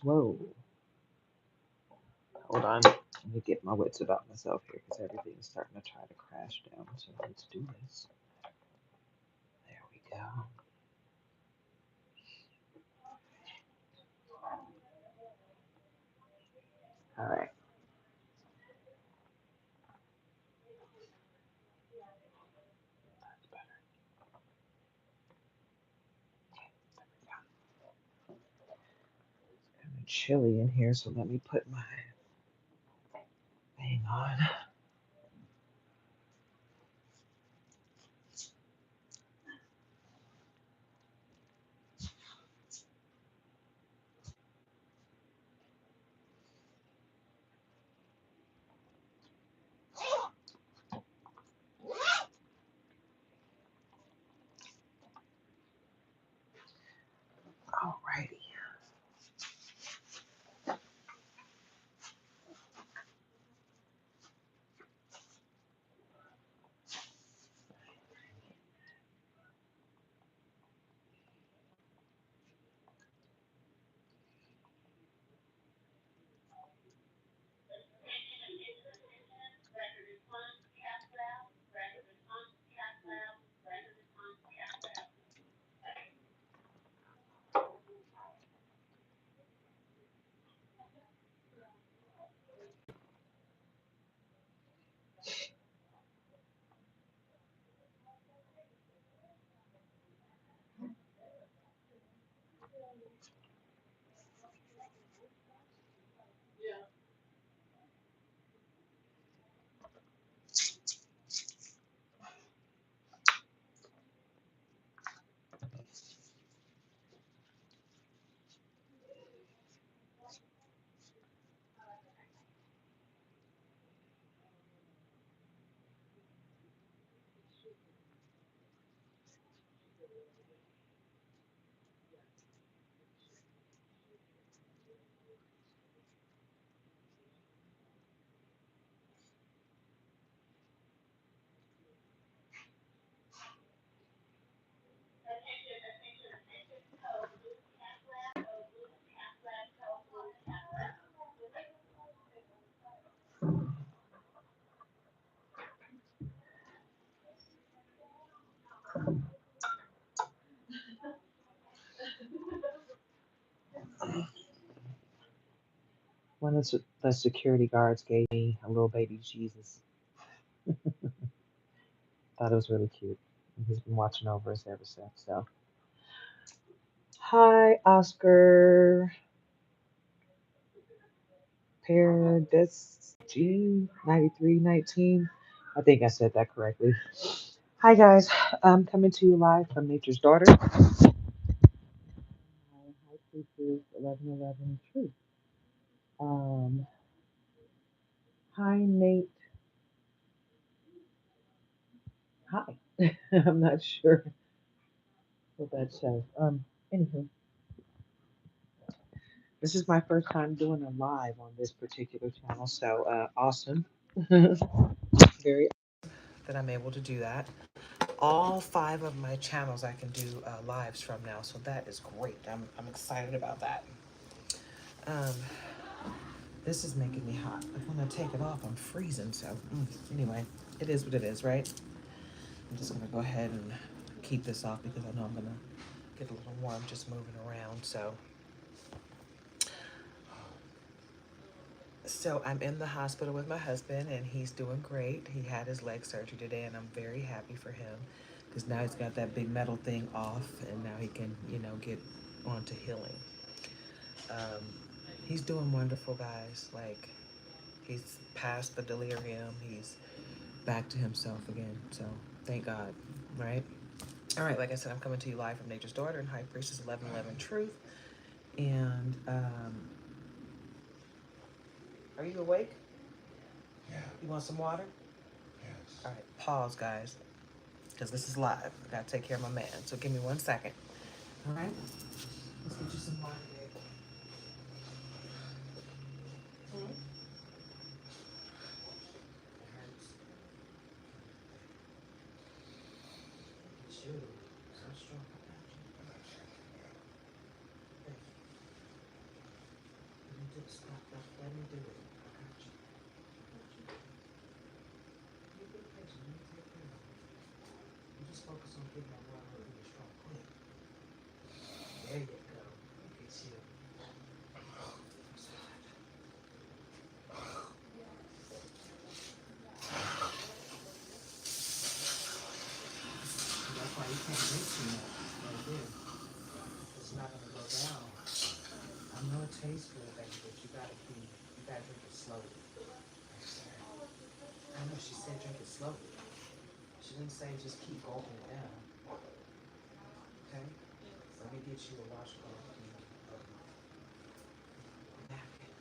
Whoa. Hold on. Let me get my wits about myself here because everything is starting to try to crash down. So let's do this. There we go. All right. That's better. It's kind of chilly in here, so let me put my thing on. Alrighty. One of the security guards gave me a little baby Jesus. Thought it was really cute. And he's been watching over us ever since. So, hi, Oscar Paradis 9319. I think I said that correctly. Hi, guys. I'm coming to you live from Nature's Daughter. Hi, Priestess 1111 Truth. Um, hi, Nate. Hi. I'm not sure what that says. Anywho, this is my first time doing a live on this particular channel, so awesome. Very that I'm able to do that. All 5 of my channels I can do lives from now, so that is great. I'm excited about that. Um, this is making me hot. When I take it off, I'm freezing. So anyway, it is what it is, right? I'm just gonna go ahead and keep this off because I know I'm gonna get a little warm just moving around. So I'm in the hospital with my husband, and he's doing great. He had his leg surgery today, and I'm very happy for him because now he's got that big metal thing off, and now he can, get on to healing. Um, he's doing wonderful, guys. Like, he's past the delirium. He's back to himself again. So thank God, right? All right, like I said, I'm coming to you live from Nature's Daughter and High Priestess 1111 Truth. And are you awake? Yeah. You want some water? Yes. All right, pause, guys, because this is live. I gotta take care of my man. So give me 1 second. All right, let's get you some water, babe. Hmm? It hurts. Shoot, so strong. Thank you. Let me do it. I got you. I got you. Be a good patient. Let me take care of it. You just focus on getting that water up in your stroke quick. There you go. Look at you. I'm so hot. That's why you can't drink too much right there. It's not gonna go down. I know it tastes good, baby, but you gotta drink it slowly. Yes, sir. I know she said drink it slowly. She didn't say just keep gulping it down. Okay? Let me get you a washcloth and a napkin.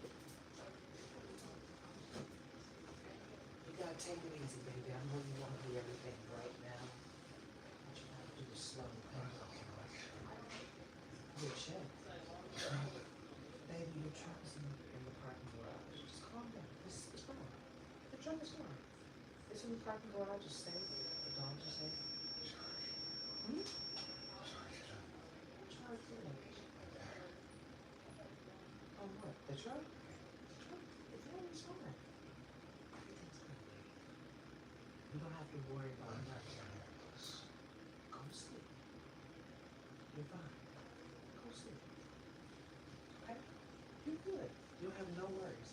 You gotta take it easy, baby. I know you wanna do everything right now. What you gotta do is slow, okay? Your check. Baby, your truck is in the parking garage. Just calm down. It's fine. The truck is fine. It's in the parking garage. Just safe. The dogs are safe. Hmm? Charge for what? On what? The truck? The truck? Everything's fine. Everything's good, baby. You don't have to worry about nothing. Go to sleep. You're fine. Go to sleep. Okay? You're good. You'll have no worries.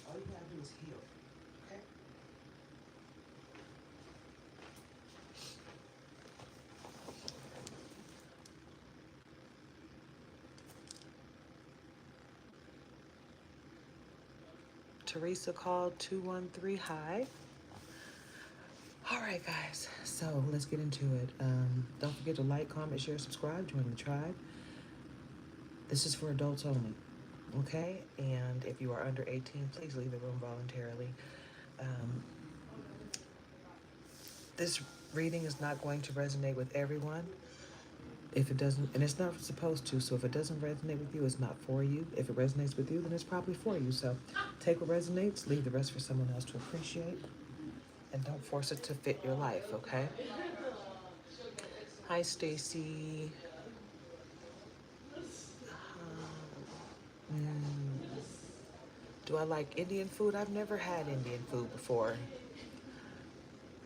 All you gotta do is heal. Okay? Teresa called 213. Hi. All right, guys. So let's get into it. Don't forget to like, comment, share, subscribe, join the tribe. This is for adults only. Okay? And if you are under 18, please leave the room voluntarily. Um, this reading is not going to resonate with everyone. If it doesn't, and it's not supposed to, so if it doesn't resonate with you, it's not for you. If it resonates with you, then it's probably for you. So take what resonates, leave the rest for someone else to appreciate, and don't force it to fit your life, okay? Hi, Stacy. Do I like Indian food? I've never had Indian food before,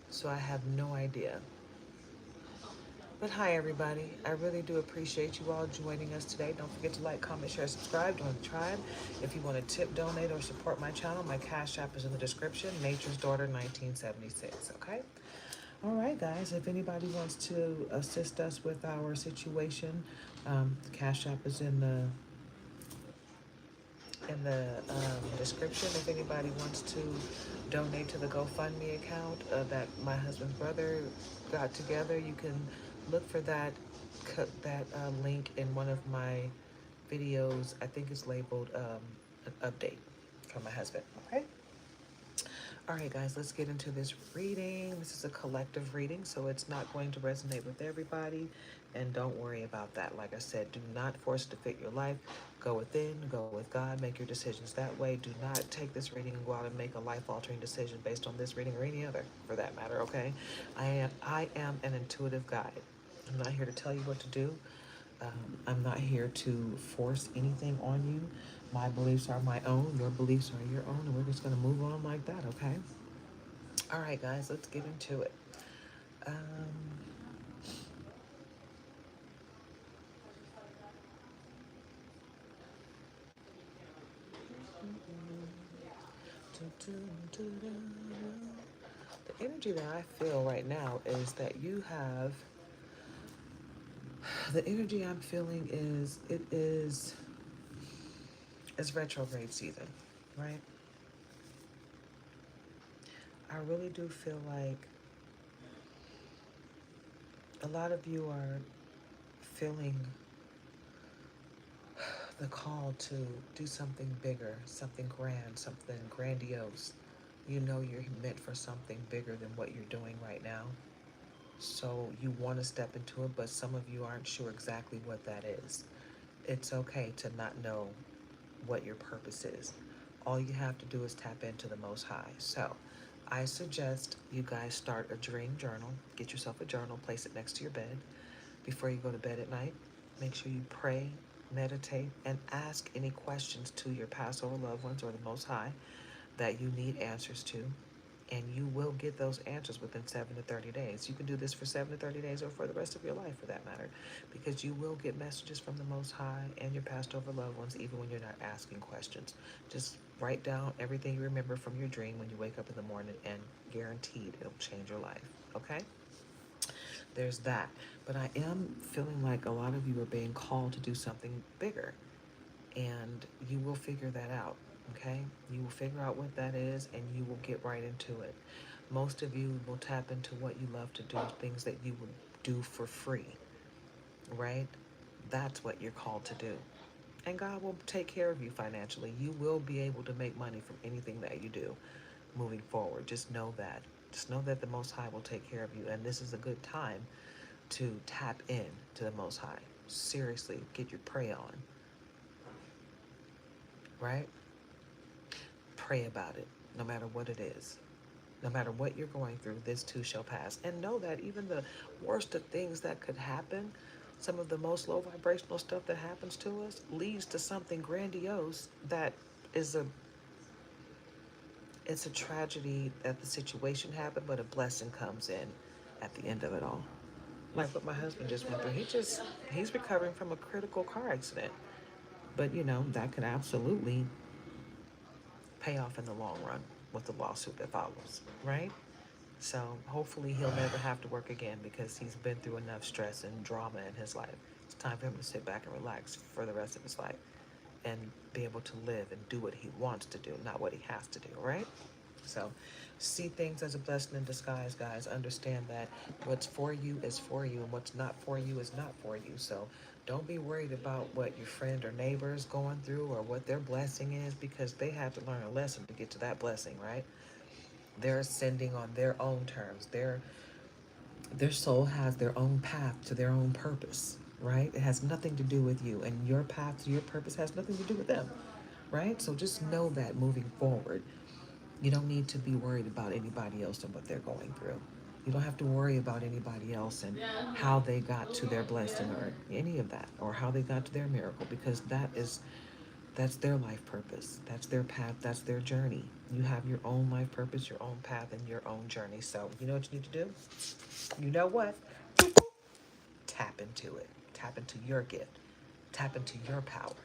so I have no idea. But hi, everybody. I really do appreciate you all joining us today. Don't forget to like, comment, share, subscribe, join the tribe. If you want to tip, donate, or support my channel, my Cash App is in the description. Nature's Daughter 1976, okay? All right, guys. If anybody wants to assist us with our situation, the Cash App is in the description. If anybody wants to donate to the GoFundMe account that my husband's brother got together, you can look for that link in one of my videos. I think it's labeled an update from my husband. Okay. All right, guys, let's get into this reading. This is a collective reading, so it's not going to resonate with everybody. And don't worry about that. Like I said, do not force it to fit your life. Go within, go with God, make your decisions that way. Do not take this reading and go out and make a life-altering decision based on this reading or any other, for that matter, okay? I am an intuitive guide. I'm not here to tell you what to do. I'm not here to force anything on you. My beliefs are my own. Your beliefs are your own. And we're just going to move on like that, okay? All right, guys, let's get into it. Um, the energy that I feel right now is that you have, the energy I'm feeling is, it's retrograde season, right? I really do feel like a lot of you are feeling the call to do something bigger, something grand, something grandiose. You know you're meant for something bigger than what you're doing right now. So you want to step into it, but some of you aren't sure exactly what that is. It's okay to not know what your purpose is. All you have to do is tap into the Most High. So I suggest you guys start a dream journal. Get yourself a journal, place it next to your bed before you go to bed at night. Make sure you pray meditate, and ask any questions to your past over loved ones or the Most High that you need answers to. And you will get those answers within 7 to 30 days. You can do this for 7 to 30 days or for the rest of your life for that matter, because you will get messages from the Most High and your past over loved ones even when you're not asking questions. Just write down everything you remember from your dream when you wake up in the morning, and guaranteed it'll change your life. Okay? There's that. But I am feeling like a lot of you are being called to do something bigger, and you will figure that out. Okay? You will figure out what that is and you will get right into it. Most of you will tap into what you love to do, things that you would do for free, right? That's what you're called to do. And God will take care of you financially. You will be able to make money from anything that you do moving forward. Just know that. Just know that the Most High will take care of you. And this is a good time to tap in to the Most High. Seriously, get your pray on, right? Pray about it, no matter what it is. No matter what you're going through, this too shall pass. And know that even the worst of things that could happen, some of the most low vibrational stuff that happens to us, leads to something grandiose that is a it's a tragedy that the situation happened, but a blessing comes in at the end of it all. Like what my husband just went through. He's recovering from a critical car accident. But that could absolutely pay off in the long run with the lawsuit that follows, right? So hopefully he'll never have to work again because he's been through enough stress and drama in his life. It's time for him to sit back and relax for the rest of his life and be able to live and do what he wants to do, not what he has to do, right? So see things as a blessing in disguise, guys. Understand that what's for you is for you and what's not for you is not for you. So don't be worried about what your friend or neighbor is going through or what their blessing is, because they had to learn a lesson to get to that blessing, right? They're ascending on their own terms. Their soul has their own path to their own purpose, right? It has nothing to do with you, and your path to your purpose has nothing to do with them, right? So just know that moving forward, you don't need to be worried about anybody else and what they're going through. You don't have to worry about anybody else and how they got to their blessing or any of that, or how they got to their miracle, because that's their life purpose. That's their path. That's their journey. You have your own life purpose, your own path, and your own journey. So you know what you need to do? You know what? Tap into it. Tap into your gift. Tap into your power,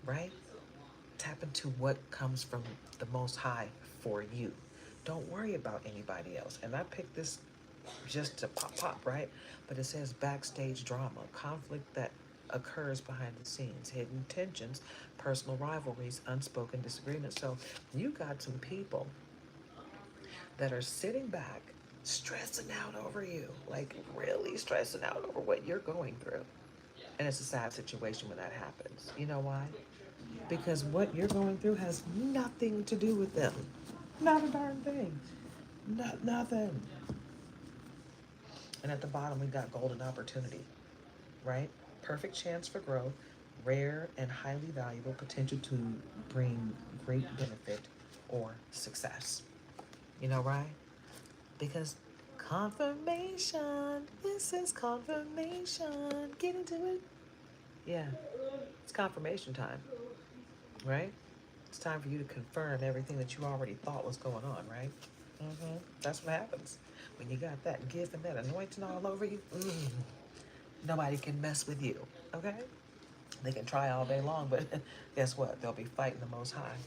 right? Tap into what comes from the Most High for you. Don't worry about anybody else. And I picked this just to pop, right? But it says backstage drama, conflict that occurs behind the scenes, hidden tensions, personal rivalries, unspoken disagreements. So you got some people that are sitting back, stressing out over you, like really stressing out over what you're going through. And it's a sad situation when that happens. You know why? Because what you're going through has nothing to do with them. Not a darn thing. Not nothing. And at the bottom, we got golden opportunity, right? Perfect chance for growth, rare and highly valuable potential to bring great benefit or success. You know, right? Because confirmation, this is confirmation. Get into it. Yeah, it's confirmation time, right? It's time for you to confirm everything that you already thought was going on, right? That's what happens when you got that gift and that anointing all over you. Nobody can mess with you, okay? They can try all day long, but guess what? They'll be fighting the Most High.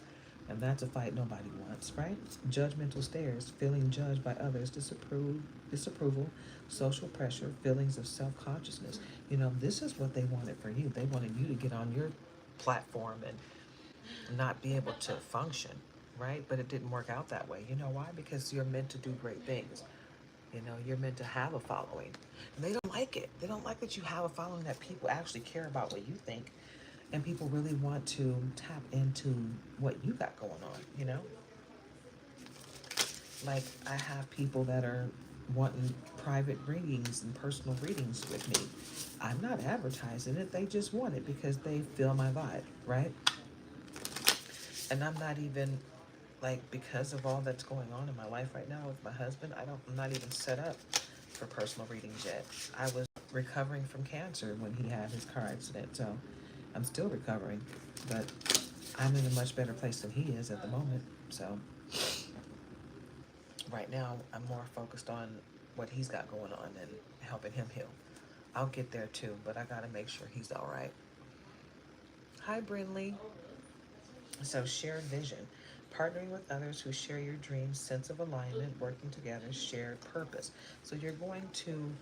And that's a fight nobody wants, right? Judgmental stares, feeling judged by others, disapproval, social pressure, feelings of self-consciousness. This is what they wanted for you. They wanted you to get on your platform and not be able to function, right? But it didn't work out that way. You know why? Because you're meant to do great things. You're meant to have a following. And they don't like it. They don't like that you have a following, that people actually care about what you think. And people really want to tap into what you got going on. Like, I have people that are wanting private readings and personal readings with me. I'm not advertising it. They just want it because they feel my vibe, right? And I'm not even, like, because of all that's going on in my life right now with my husband, I'm not even set up for personal readings yet. I was recovering from cancer when he had his car accident. So I'm still recovering, but I'm in a much better place than he is at the moment. So right now, I'm more focused on what he's got going on and helping him heal. I'll get there too, but I gotta make sure he's all right. Hi, Brinley. So, shared vision, partnering with others who share your dreams, sense of alignment, working together, shared purpose. So, you're going to,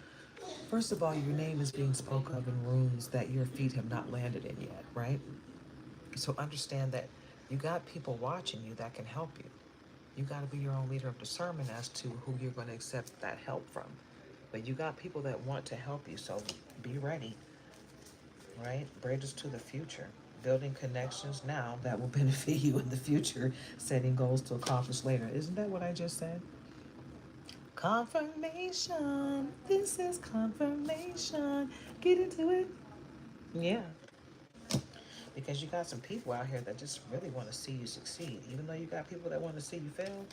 first of all, your name is being spoken of in rooms that your feet have not landed in yet, right? So, understand that you got people watching you that can help you. You got to be your own leader of discernment as to who you're going to accept that help from. But you got people that want to help you, so be ready, right? Bridges to the future. Building connections now that will benefit you in the future, setting goals to accomplish later. Isn't that what I just said? Confirmation. This is confirmation. Get into it. Yeah. Because you got some people out here that just really want to see you succeed. Even though you got people that want to see you fail,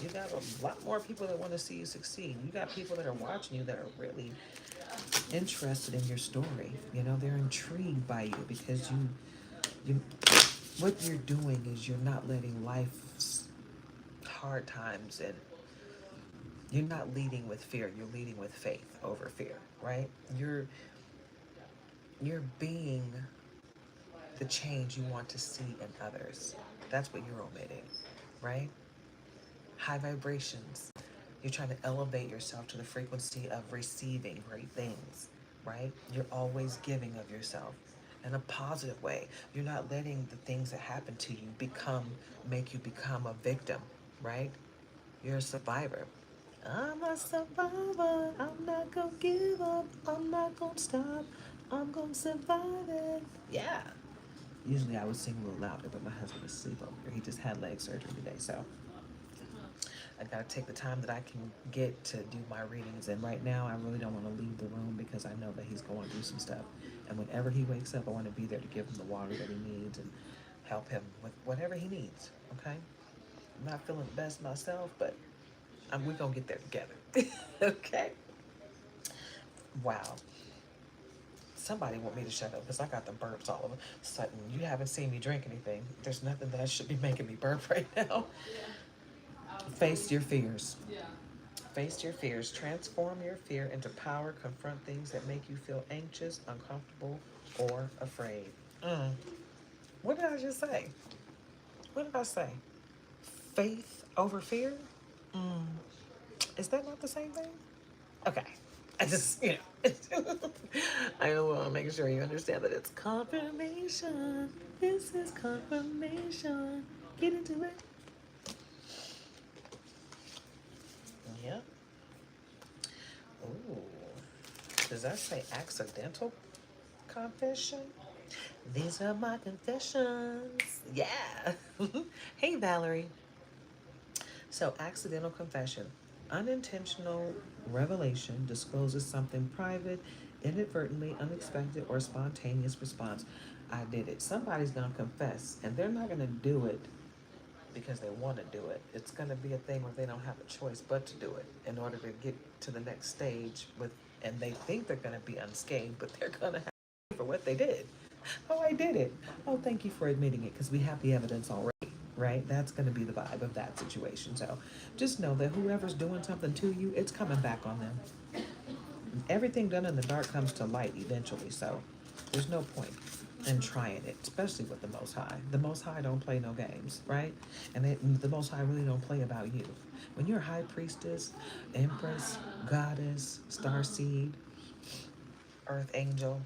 you got a lot more people that want to see you succeed. You got people that are watching you that are really interested in your story. You know, they're intrigued by you because you what you're doing is you're not letting life's hard times, and you're not leading with fear, you're leading with faith over fear, right? You're being the change you want to see in others. That's what you're omitting, right? High vibrations. You're trying to elevate yourself to the frequency of receiving great things, right? You're always giving of yourself in a positive way. You're not letting the things that happen to you make you become a victim, right? You're a survivor. I'm a survivor. I'm not gonna give up. I'm not gonna stop. I'm gonna survive it. Yeah. Usually I would sing a little louder, but my husband is asleep over here. He just had leg surgery today, so I gotta take the time that I can get to do my readings. And right now, I really don't want to leave the room because I know that he's going through some stuff. And whenever he wakes up, I want to be there to give him the water that he needs and help him with whatever he needs. Okay? I'm not feeling the best myself, but we're gonna get there together. Okay? Wow. Somebody want me to shut up because I got the burps all of a sudden. You haven't seen me drink anything. There's nothing that should be making me burp right now. Face your fears. Face your fears. Transform your fear into power. Confront things that make you feel anxious, uncomfortable, or afraid. Mm. What did I just say? What did I say? Faith over fear? Mm. Is that not the same thing? Okay. I just, I want to make sure you understand that it's confirmation. This is confirmation. Get into it. Yeah. Ooh. Does that say accidental confession? These are my confessions. Yeah. Hey, Valerie. So, accidental confession. Unintentional revelation discloses something private, inadvertently, unexpected, or spontaneous response. I did it. Somebody's going to confess, and they're not going to do it because they want to do it. It's going to be a thing where they don't have a choice but to do it in order to get to the next stage with, and they think they're going to be unscathed, but they're going to have to pay for what they did. Oh, I did it. Oh, thank you for admitting it because we have the evidence already, right? That's going to be the vibe of that situation. So just know that whoever's doing something to you, it's coming back on them. Everything done in the dark comes to light eventually. So there's no point in trying it, especially with the Most High. The Most High don't play no games, right? And the Most High really don't play about you. When you're high priestess, empress, goddess, star seed, earth angel,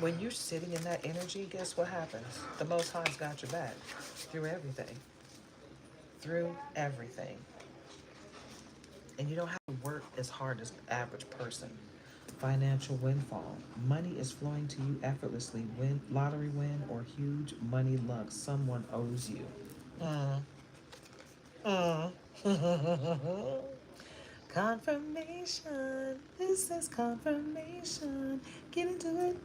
when you're sitting in that energy, guess what happens? The Most High's got your back through everything. Through everything. And you don't have to work as hard as the average person. Financial windfall. Money is flowing to you effortlessly. Win, lottery win, or huge money luck. Someone owes you. Mm. Mm. Confirmation. This is confirmation. Get into it.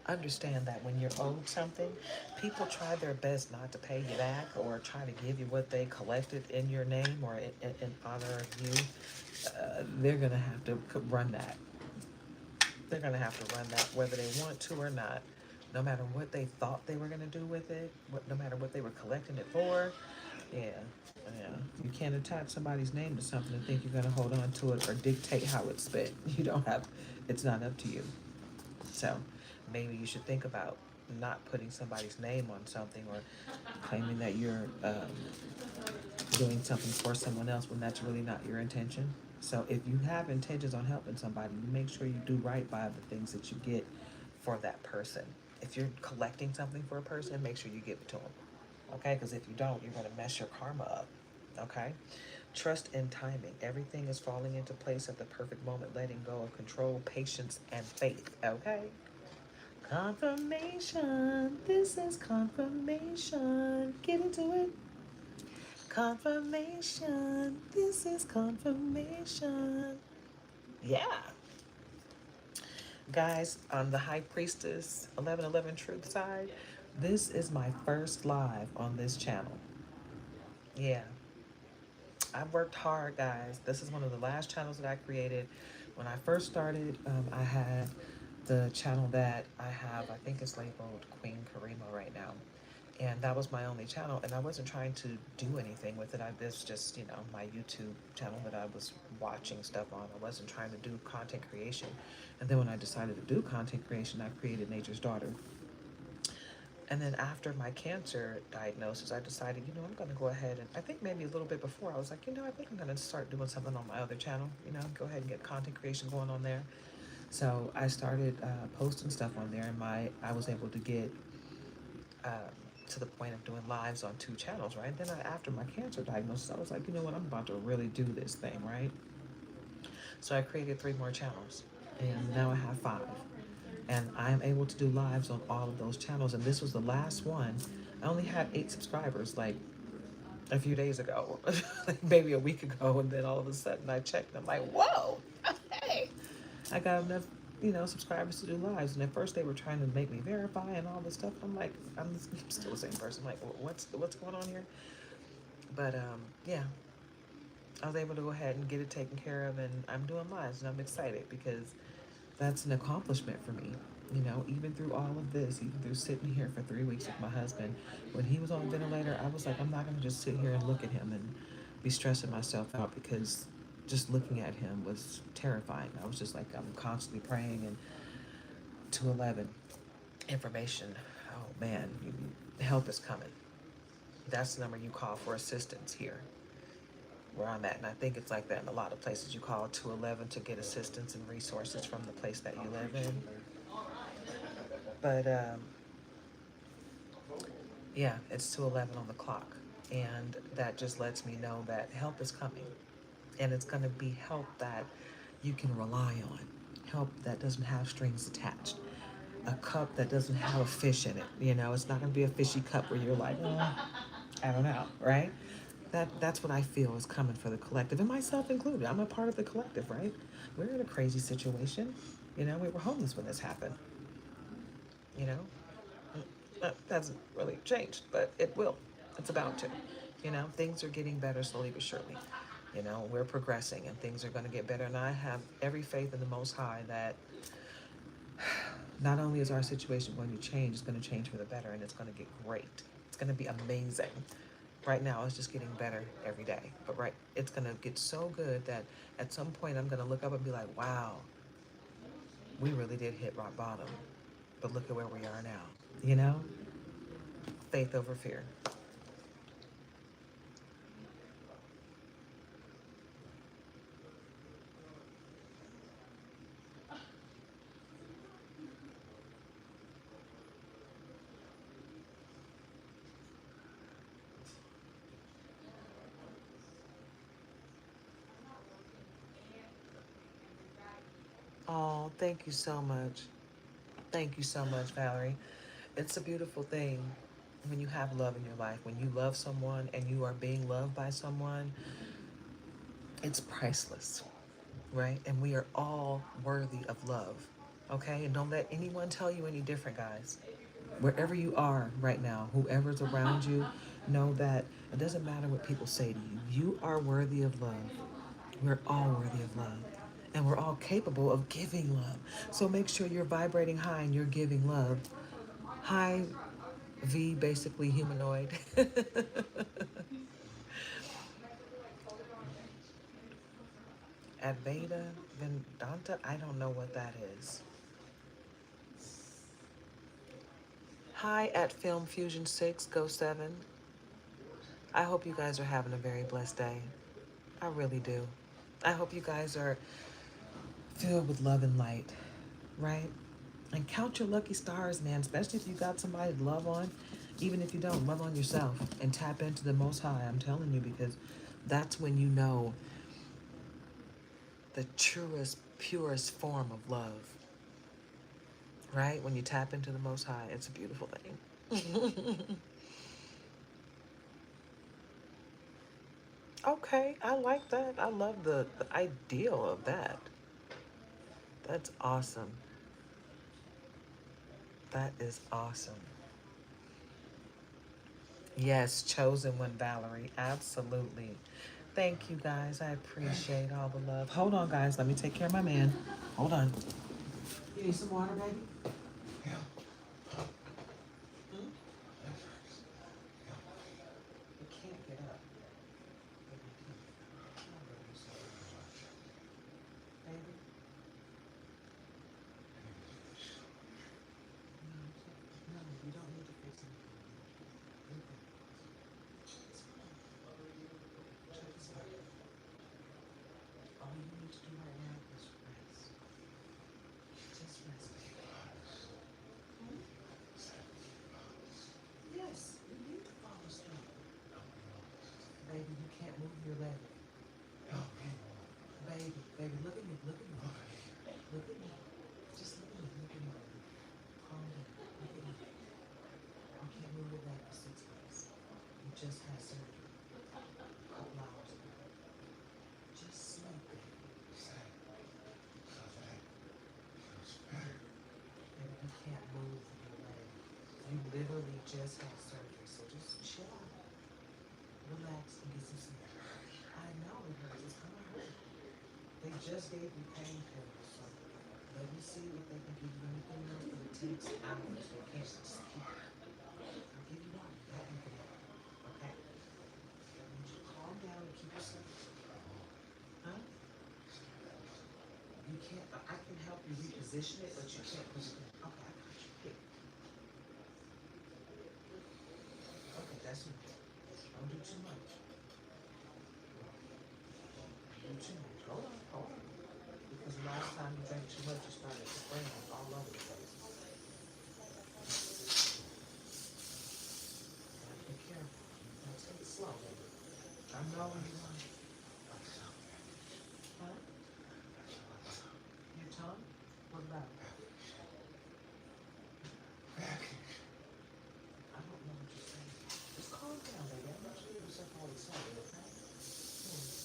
Understand that when you're owed something, people try their best not to pay you back or try to give you what they collected in your name or in honor of you. They're going to have to run that. They're going to have to run that whether they want to or not. No matter what they thought they were going to do with it, no matter what they were collecting it for. Yeah, yeah. You can't attach somebody's name to something and think you're going to hold on to it or dictate how it's spent. You don't have, it's not up to you. So maybe you should think about not putting somebody's name on something or claiming that you're doing something for someone else when that's really not your intention. So if you have intentions on helping somebody, you make sure you do right by the things that you get for that person. If you're collecting something for a person, make sure you give it to them. Okay? Because if you don't, you're going to mess your karma up. Okay? Trust and timing. Everything is falling into place at the perfect moment, letting go of control, patience, and faith. Okay? Confirmation. This is confirmation. Get into it. Confirmation. This is confirmation. Yeah. Guys, on the High Priestess 1111 Truth side, this is my first live on this channel. Yeah. I've worked hard, guys. This is one of the last channels that I created. When I first started, I had the channel that I have, I think it's labeled Queen Karima right now. And that was my only channel, and I wasn't trying to do anything with it. This was just, my YouTube channel that I was watching stuff on. I wasn't trying to do content creation. And then when I decided to do content creation, I created Nature's Daughter. And then after my cancer diagnosis, I decided, I'm going to go ahead and I think maybe a little bit before, I was like, I think I'm going to start doing something on my other channel, go ahead and get content creation going on there. So I started posting stuff on there, and I was able to get to the point of doing lives on two channels, right? Then after my cancer diagnosis, I was like, I'm about to really do this thing, right? So I created 3 more channels, and now I have 5. And I'm able to do lives on all of those channels. And this was the last one. I only had 8 subscribers, like a few days ago, like maybe a week ago, and then all of a sudden I checked, and I'm like, whoa, hey, I got enough, subscribers to do lives. And at first they were trying to make me verify and all this stuff. I'm like, I'm still the same person. I'm like, what's going on here? But yeah, I was able to go ahead and get it taken care of, and I'm doing lives, and I'm excited because that's an accomplishment for me. Even through all of this, even through sitting here for 3 weeks with my husband, when he was on a ventilator, I was like, I'm not going to just sit here and look at him and be stressing myself out, because just looking at him was terrifying. I was just like, I'm constantly praying. And 211 information. Oh man, help is coming. That's the number you call for assistance here where I'm at. And I think it's like that in a lot of places. You call 211 to get assistance and resources from the place that you live in. But yeah, it's 211 on the clock. And that just lets me know that help is coming. And it's going to be help that you can rely on. Help that doesn't have strings attached. A cup that doesn't have a fish in it. It's not going to be a fishy cup where you're like, I don't know, right? That's what I feel is coming for the collective, and myself included. I'm a part of the collective, right? We're in a crazy situation. We were homeless when this happened. You know, that hasn't really changed, but it will. It's about to. Things are getting better slowly but surely. We're progressing, and things are going to get better. And I have every faith in the Most High that not only is our situation going to change, it's going to change for the better, and it's going to get great. It's going to be amazing. Right now, it's just getting better every day. But it's going to get so good that at some point I'm going to look up and be like, wow, we really did hit rock bottom. But look at where we are now. You know? Faith over fear. Oh, thank you so much. Thank you so much, Valerie. It's a beautiful thing when you have love in your life. When you love someone and you are being loved by someone, it's priceless, right? And we are all worthy of love, okay? And don't let anyone tell you any different, guys. Wherever you are right now, whoever's around you, know that it doesn't matter what people say to you. You are worthy of love. We're all worthy of love. And we're all capable of giving love. So make sure you're vibrating high and you're giving love. High V, basically humanoid. Advaita Vedanta, I don't know what that is. Hi at Film Fusion 6, Go 7. I hope you guys are having a very blessed day. I really do. I hope you guys are filled with love and light, right? And count your lucky stars, man, especially if you got somebody to love on. Even if you don't, love on yourself and tap into the Most High. I'm telling you, because that's when you know the truest, purest form of love, right? When you tap into the Most High, it's a beautiful thing. Okay, I like that. I love the ideal of that. That's awesome. That is awesome. Yes, chosen one, Valerie. Absolutely. Thank you, guys. I appreciate all the love. Hold on, guys. Let me take care of my man. Hold on. You need some water, baby? Yeah. Hmm? You can't get up. Baby? No, you don't need to fix anything. It's fine. Check this out. All you need to do right now is rest. Just rest, baby. Hmm? Yes, you need to follow through. Baby, you can't move your leg. Baby, look at me, look at me. Look at me. Just look at me, look at me. Calm down. Look at me. You can't move your leg for 6 months. You just had surgery a couple hours ago. Just sleep, baby. Baby, you can't move your leg. You literally just had surgery, so just chill out. Relax and get some sleep. I know it hurts. It's gonna hurt. They just gave you painkillers, so let me see if they can give you anything else, but it takes hours. They can't just keep. I'll give you one. That you can have. Okay? I need you to calm down and keep yourself. Huh? You can't. I can help you reposition it, but you can't put it in. Okay, I got you. Here. Okay, that's enough. Don't do too much. Don't do too much. Hold on, hold on. Because the last time you drank too much, you started spraying all over the place. Gotta be careful. Now take it slow, baby. I know you want it. Huh? Your tongue? What about it? I don't know what you're saying. Just calm down, baby. I'm not sure yourself all excited, okay? Hmm.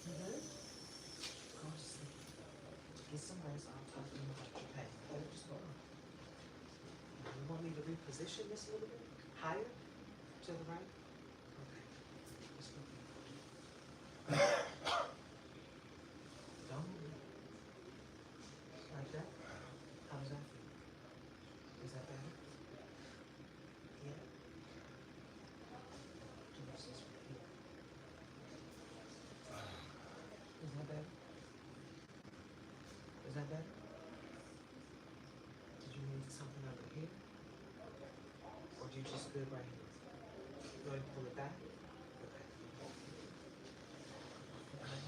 You good? Go to sleep. Get some rest. I'll talk to you about your pain. Okay? Just go on. You want me to reposition this a little bit? Higher? To the right? Okay. Just go. Don't move. Like that? How does that feel? Is that better? Yeah? Do this right here. Is that better? Is that better? Did you need something over here? Or do you just good right here? You want to pull it back? Okay.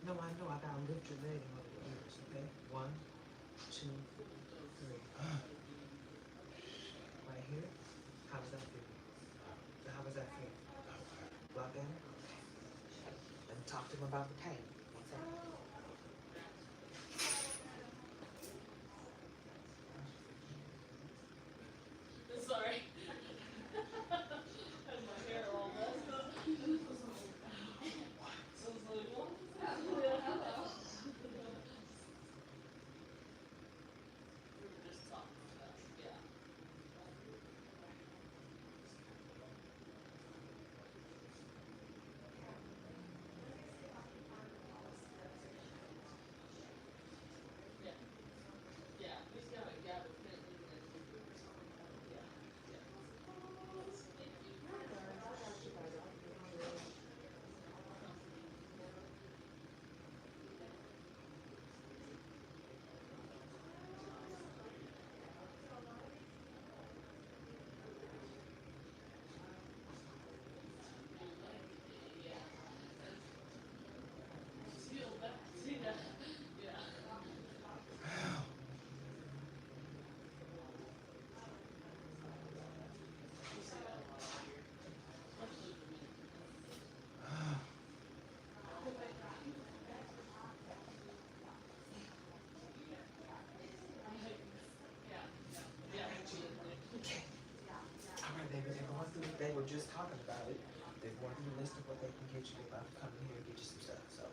No, I know. I gotta lift your leg and over the ears, okay? 1, 2, 3. Right here. How does that feel? How does that feel? A lot better? Okay. Let me talk to him about the pain. One second. Sorry. Has my hair all messed up. So it's like, what? Yeah, hello. We were just talking about it, yeah. talking about it. They're going through the list of what they can get you. They're about to come in here and get you some stuff. So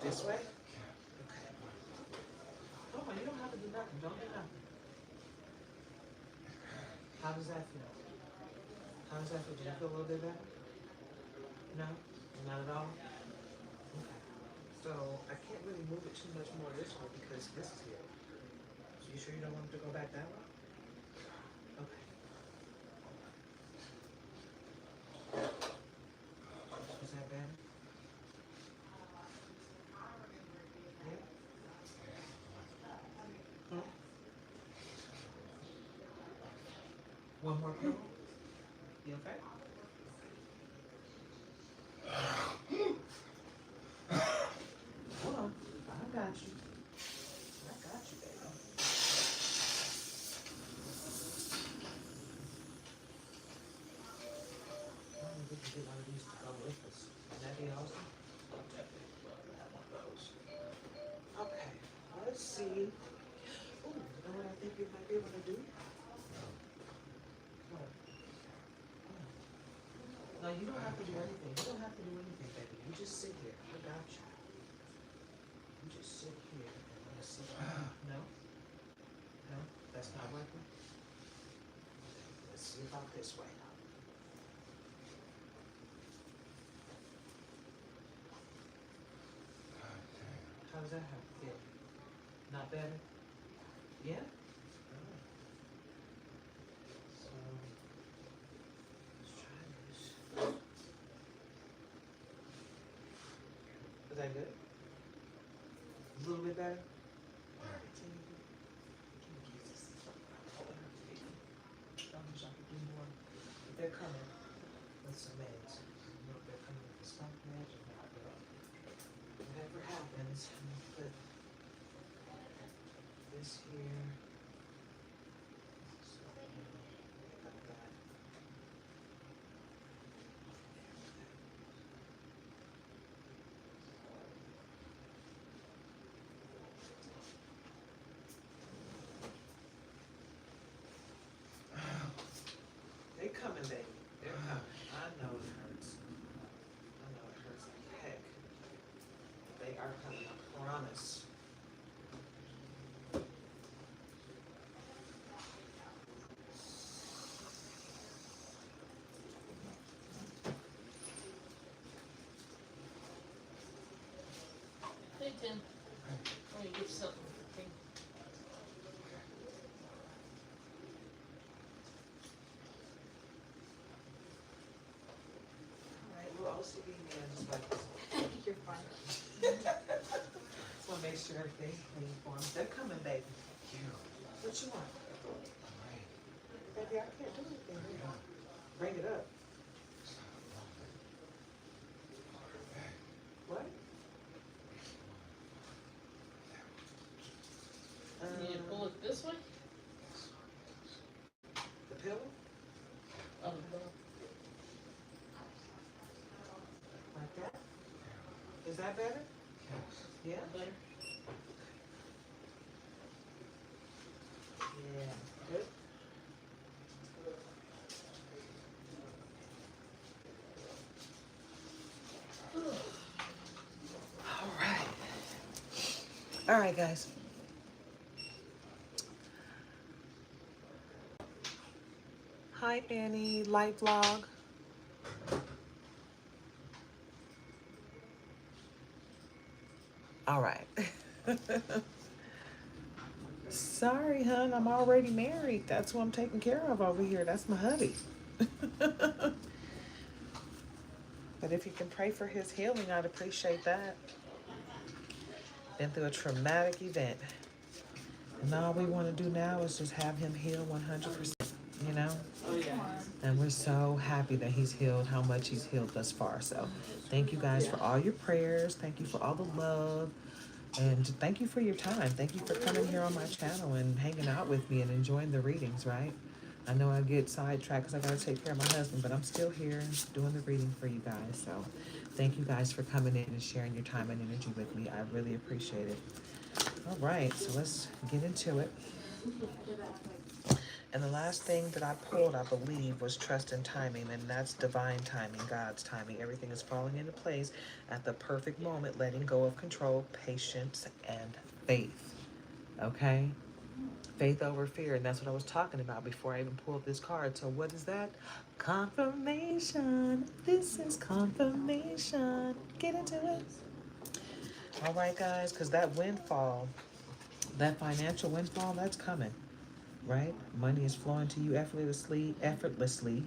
this way? Okay. Oh, you don't have to do nothing. Don't do nothing. How does that feel? How does that feel? Do you feel a little bit better? No? Not at all? Okay. So I can't really move it too much more this way because this is here. So you sure you don't want it to go back that way? Okay. Is that better? Yeah? Hmm? One more pillow? You okay? Hold on. I got you. I got you, baby. I don't think we can get one of these to go with us. Would that be awesome? I'll definitely love to have one of those. Okay, let's see. Ooh, you know what I think you might be able to do? What? No, you don't have to do anything. You don't have to do anything, baby. You just sit here. I got you. You just sit here and let's see. No? No? That's not working? Let's see about this way. How does that feel? Not better? Yeah? Alright. So, let's try this. Is that good? A little bit better? I wish I could do more. But they're coming with some meds. You know if they're coming with the stomach meds or not, but whatever happens, I'm gonna put this here. So, got that. They coming, baby. They're coming. I know it hurts. I know it hurts like heck. But they are coming, I promise. Hey, Tim. Let me get something. Okay. Alright, little OCD man just like this. You're fine. Just wanna make sure everything's clean for them. They're coming, baby. What you want? Baby, I can't do anything. Bring it up. What? You need to pull it this way? The pillow? Oh, Like that? Is that better? Yeah? better. Yeah. Good? Alright. Alright, guys. Hi, Annie. Light vlog. All right. Sorry, hun. I'm already married. That's what I'm taking care of over here. That's my hubby. But if you can pray for his healing, I'd appreciate that. Been through a traumatic event. And all we want to do now is just have him heal 100%, you know? Oh, yeah. And we're so happy that he's healed, how much he's healed thus far. So thank you guys for all your prayers. Thank you for all the love. And thank you for your time. Thank you for coming here on my channel and hanging out with me and enjoying the readings, right? I know I get sidetracked because I got to take care of my husband, but I'm still here doing the reading for you guys. So thank you guys for coming in and sharing your time and energy with me. I really appreciate it. All right, so let's get into it. And the last thing that I pulled, I believe, was trust and timing, and that's divine timing, God's timing. Everything is falling into place at the perfect moment, letting go of control, patience, and faith. Okay? Faith over fear, and that's what I was talking about before I even pulled this card. So what is that? Confirmation. This is confirmation. Get into it. All right, guys, because that windfall, that financial windfall, that's coming, right? Money is flowing to you effortlessly.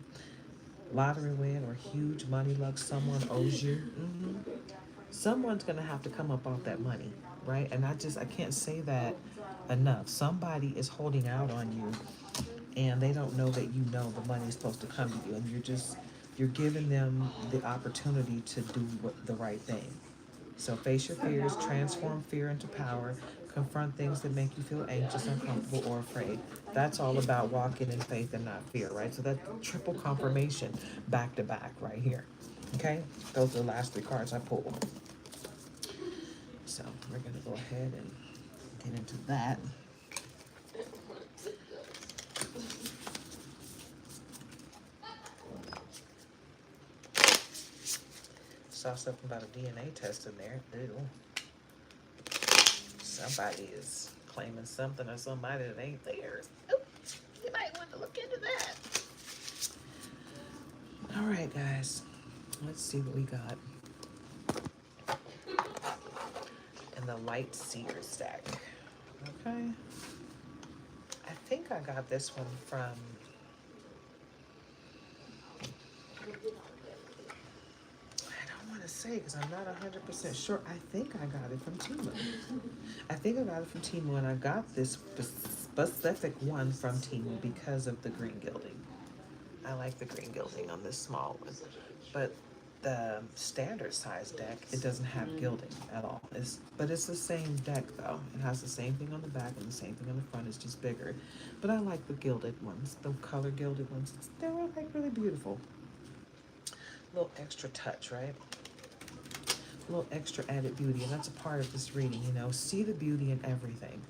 Lottery win or huge money luck someone owes you. Someone's gonna have to come up off that money, right? And I can't say that enough. Somebody is holding out on you, and they don't know that you know the money is supposed to come to you, and you're giving them the opportunity to do the right thing. So face your fears, transform fear into power, confront things that make you feel anxious, uncomfortable, or afraid. That's all about walking in faith and not fear, right? So that triple confirmation back to back right here. Okay? Those are the last three cards I pulled. So we're gonna go ahead and get into that. Saw something about a DNA test in there. Ew. Somebody is claiming something or somebody that ain't theirs. Ooh, you might want to look into that. All right, guys. Let's see what we got in the light cedar stack. Okay. I think I got this one from. I don't want to say because I'm not 100% sure. I think I got it from Timu. I think I got it from Timu, and I got this specific one from Timu because of the green gilding. I like the green gilding on this small one, but the standard size deck, it doesn't have gilding at all. But it's the same deck though. It has the same thing on the back and the same thing on the front. It's just bigger. But I like the gilded ones, the color gilded ones. They're like really beautiful. A little extra touch, right? A little extra added beauty, and that's a part of this reading. See the beauty in everything.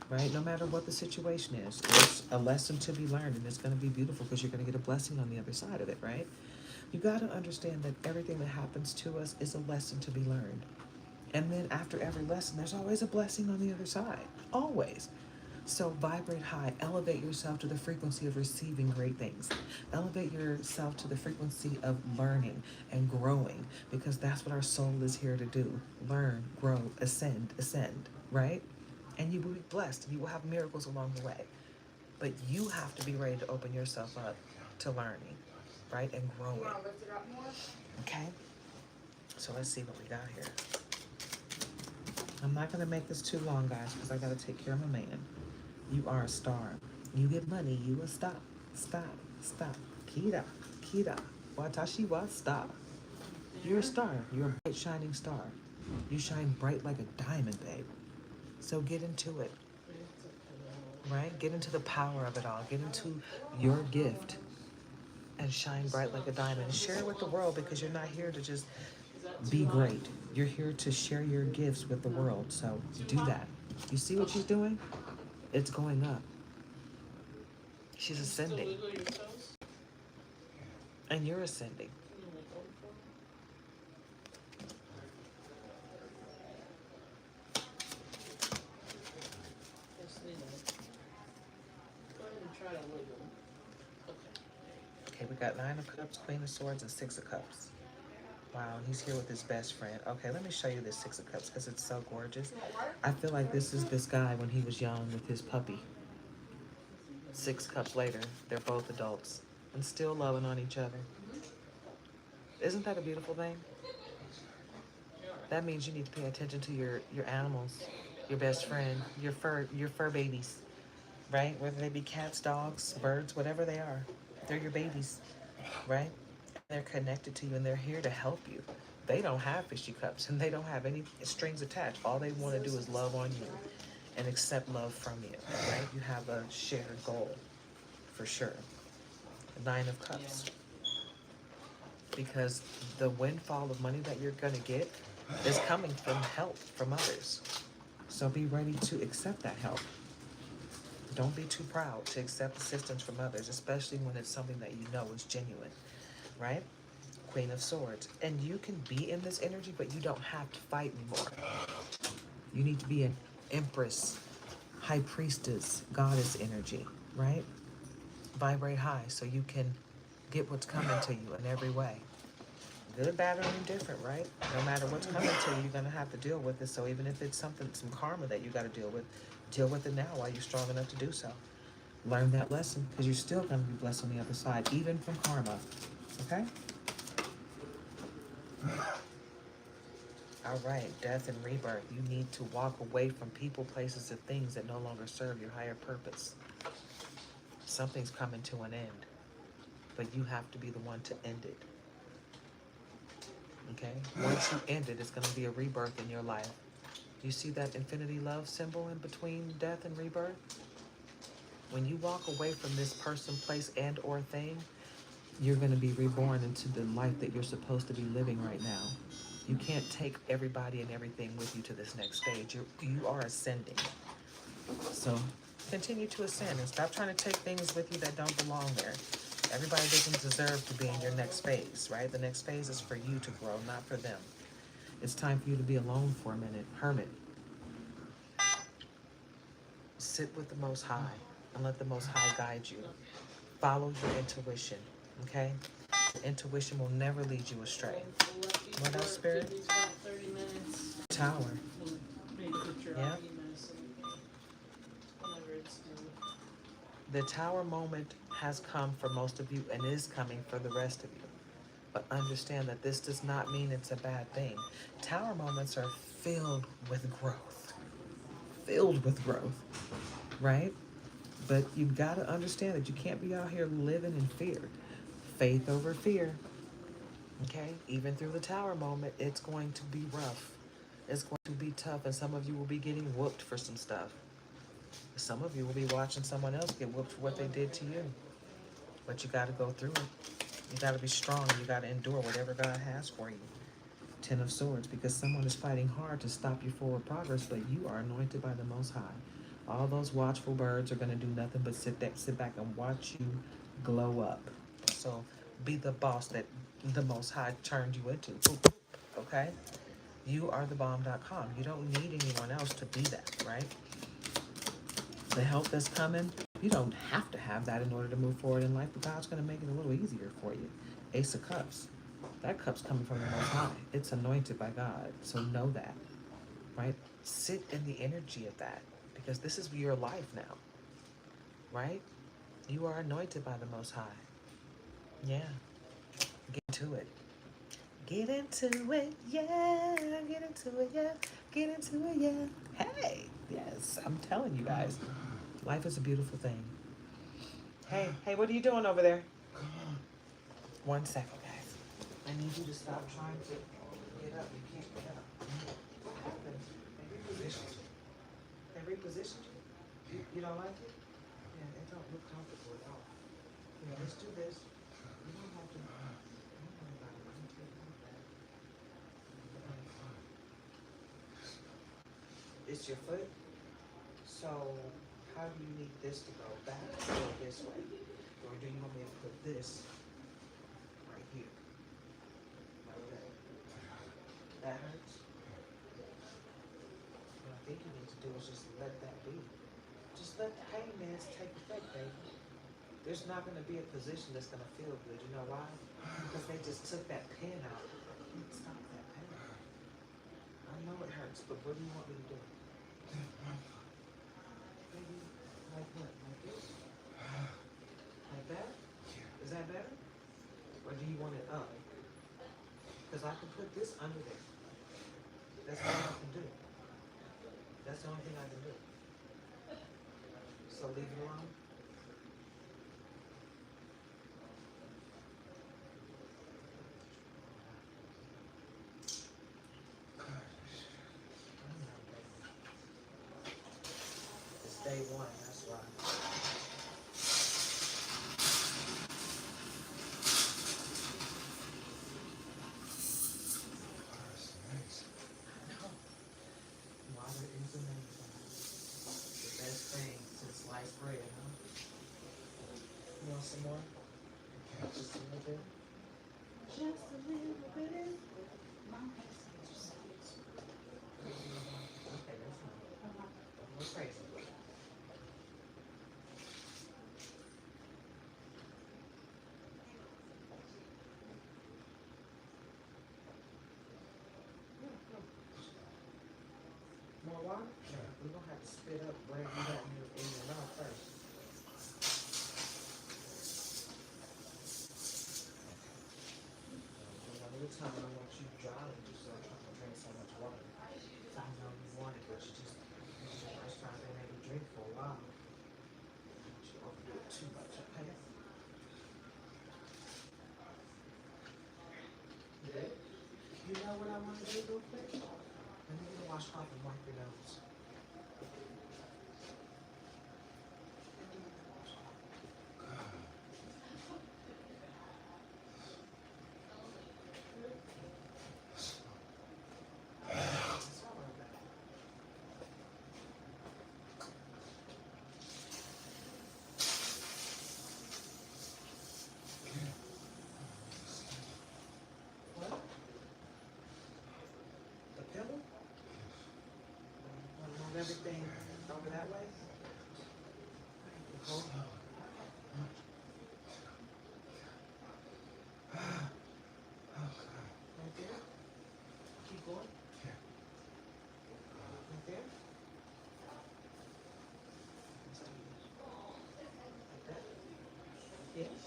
Right? No matter what the situation is, there's a lesson to be learned, and it's going to be beautiful because you're going to get a blessing on the other side of it, right? You got to understand that everything that happens to us is a lesson to be learned. And then after every lesson, there's always a blessing on the other side. Always. So vibrate high. Elevate yourself to the frequency of receiving great things. Elevate yourself to the frequency of learning and growing, because that's what our soul is here to do. Learn, grow, ascend, right? And you will be blessed, and you will have miracles along the way. But you have to be ready to open yourself up to learning, right? And growing. Okay? So let's see what we got here. I'm not going to make this too long, guys, because I got to take care of my man. You are a star. You get money, you a stop. Stop. Kira. Watashi wa star. You're a star. You're a bright, shining star. You shine bright like a diamond, babe. So get into it. Right? Get into the power of it all. Get into your gift and shine bright like a diamond. Share it with the world, because you're not here to just be great. You're here to share your gifts with the world. So do that. You see what she's doing? It's going up. She's ascending. And you're ascending. Okay, we got 9 of Cups, Queen of Swords, and 6 of Cups. Wow, and he's here with his best friend. Okay, let me show you this 6 of Cups because it's so gorgeous. I feel like this is this guy when he was young with his puppy. 6 Cups later, they're both adults and still loving on each other. Isn't that a beautiful thing? That means you need to pay attention to your animals, your best friend, your fur babies, right? Whether they be cats, dogs, birds, whatever they are, they're your babies, right? They're connected to you, and they're here to help you. They don't have fishy cups, and they don't have any strings attached. All they want to do is love on you and accept love from you, right? You have a shared goal, for sure. 9 of Cups. Because the windfall of money that you're going to get is coming from help from others. So be ready to accept that help. Don't be too proud to accept assistance from others, especially when it's something that you know is genuine, right? Queen of Swords. And you can be in this energy, but you don't have to fight anymore. You need to be an Empress, High Priestess, Goddess energy, right? Vibrate high so you can get what's coming to you in every way. Good, bad, or indifferent, right? No matter what's coming to you, you're gonna have to deal with it. So even if it's something, some karma that you gotta deal with it now while you're strong enough to do so. Learn that lesson because you're still gonna be blessed on the other side, even from karma. Okay? All right, death and rebirth. You need to walk away from people, places, and things that no longer serve your higher purpose. Something's coming to an end, but you have to be the one to end it. Okay? Once you end it, it's going to be a rebirth in your life. You see that infinity love symbol in between death and rebirth? When you walk away from this person, place, and or thing, you're going to be reborn into the life that you're supposed to be living right now. You can't take everybody and everything with you to this next stage. You are ascending. So continue to ascend and stop trying to take things with you that don't belong there. Everybody doesn't deserve to be in your next phase, right? The next phase is for you to grow, not for them. It's time for you to be alone for a minute. Hermit, sit with the Most High and let the Most High guide you. Follow your intuition, okay? Your intuition will never lead you astray. What else, Spirit? 30 minutes. Tower. Maybe put your Yeah. arguments whenever it's due. The tower moment has come for most of you and is coming for the rest of you. But understand that this does not mean it's a bad thing. Tower moments are filled with growth. Filled with growth, right? But you've got to understand that you can't be out here living in fear. Faith over fear. Okay? Even through the tower moment, it's going to be rough. It's going to be tough, and some of you will be getting whooped for some stuff. Some of you will be watching someone else get whooped for what they did to you. But you got to go through it. You got to be strong. You got to endure whatever God has for you. Ten of Swords, because someone is fighting hard to stop your forward progress, but you are anointed by the Most High. All those watchful birds are going to do nothing but sit back and watch you glow up. So be the boss that the Most High turned you into. Okay? You are the bomb.com. You don't need anyone else to be that, right? The help that's coming, you don't have to have that in order to move forward in life, but God's going to make it a little easier for you. Ace of Cups. That cup's coming from the Most High. It's anointed by God. So know that, right? Sit in the energy of that because this is your life now, right? You are anointed by the Most High. Yeah. Get into it. Get into it, yeah. Get into it, yeah. Get into it, yeah. Hey, yes, I'm telling you guys, life is a beautiful thing. Hey, what are you doing over there? 1 second, guys. I need you to stop trying to get up. You can't get up. What happened? They repositioned you. They repositioned you. You don't like it? Yeah, it don't look comfortable at all. Yeah, let's do this. You don't have to. Don't worry about it. I'm gonna take it like that. It's your foot. So, how do you need this to go? Back or this way? Or do you want me to put this right here? Like that. That hurts? What I think you need to do is just let that be. Just let the hangman's take effect, baby. There's not going to be a position that's going to feel good. You know why? Because they just took that pin out. I can't stop that pain. I know it hurts, but what do you want me to do? Baby, like what? Like this? Like that? Is that better? Or do you want it up? Because I can put this under there. That's all I can do. That's the only thing I can do. So leave it alone. It's day one, that's why. Water is amazing. The best thing since life. Nice bread, huh? You want some more? Yes. Just a little bit. Just a little bit. Okay, that's fine. Don't go crazy. More water? Yeah. We're gonna have to spit up whatever you got in your mouth first. One at a time, I want you drowning just so trying to drink so much water. So I know you want it, but you just, this is your first time being able to drink for a while. Don't you overdo it too much, okay? You did? You know what I want to do real quick? Let me get a washcloth and wipe your nose. That's all right, baby. What? The pillow? Want to move everything over that way? Hold. Right there. Keep going. Right there. Like that. Yes.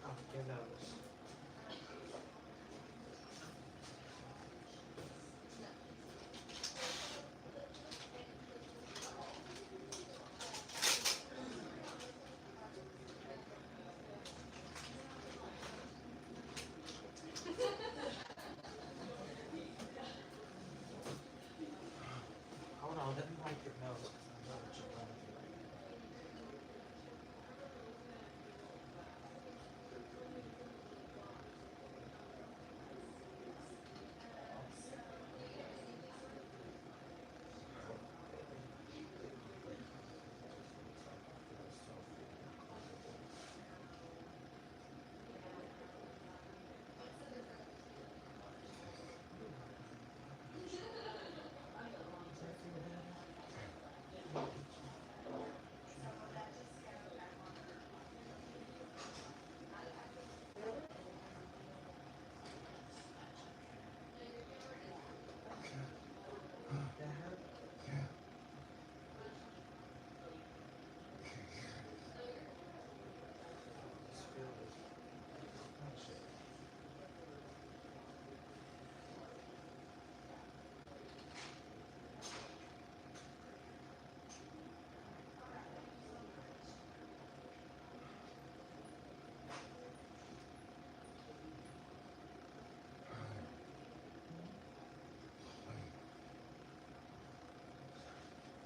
Off your nose. Hold on, let me wipe your nose because I know what you're going through right now. Does that feel better? That hurt? Yeah. Just feel it. Punch it.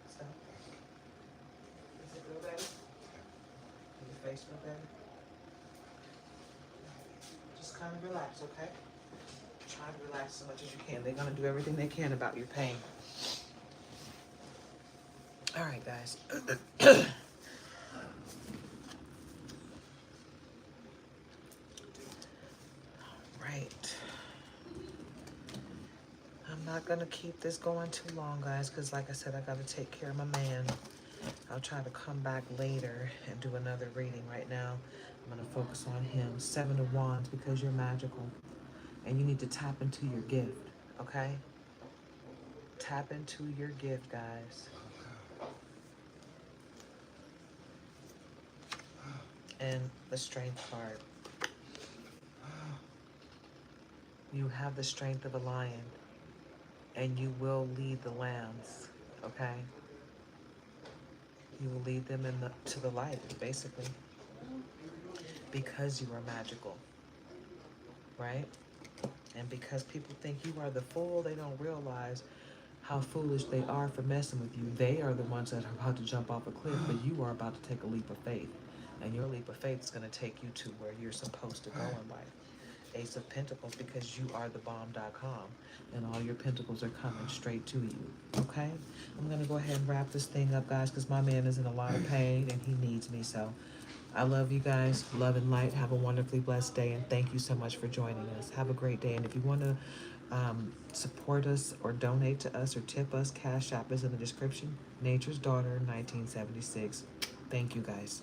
Stop. Does it feel better? Does your face feel better? Just kind of relax, okay? Try to relax as much as you can. They're gonna do everything they can about your pain. All right, guys. Right. I'm not gonna keep this going too long, guys, because like I said, I gotta take care of my man. I'll try to come back later and do another reading. Right now, I'm gonna focus on him. Seven of Wands, because you're magical. And you need to tap into your gift, okay? Tap into your gift, guys. And the strength card. You have the strength of a lion, and you will lead the lambs, okay? You will lead them to the light, basically, because you are magical, right? And because people think you are the fool, they don't realize how foolish they are for messing with you. They are the ones that are about to jump off a cliff, but you are about to take a leap of faith. And your leap of faith is going to take you to where you're supposed to go in life. Ace of Pentacles because you are the bomb.com and all your pentacles are coming straight to you. Okay? I'm going to go ahead and wrap this thing up, guys, because my man is in a lot of pain and he needs me. So I love you guys. Love and light. Have a wonderfully blessed day. And thank you so much for joining us. Have a great day. And if you want to support us or donate to us or tip us, Cash App is in the description. Nature's Daughter, 1976. Thank you, guys.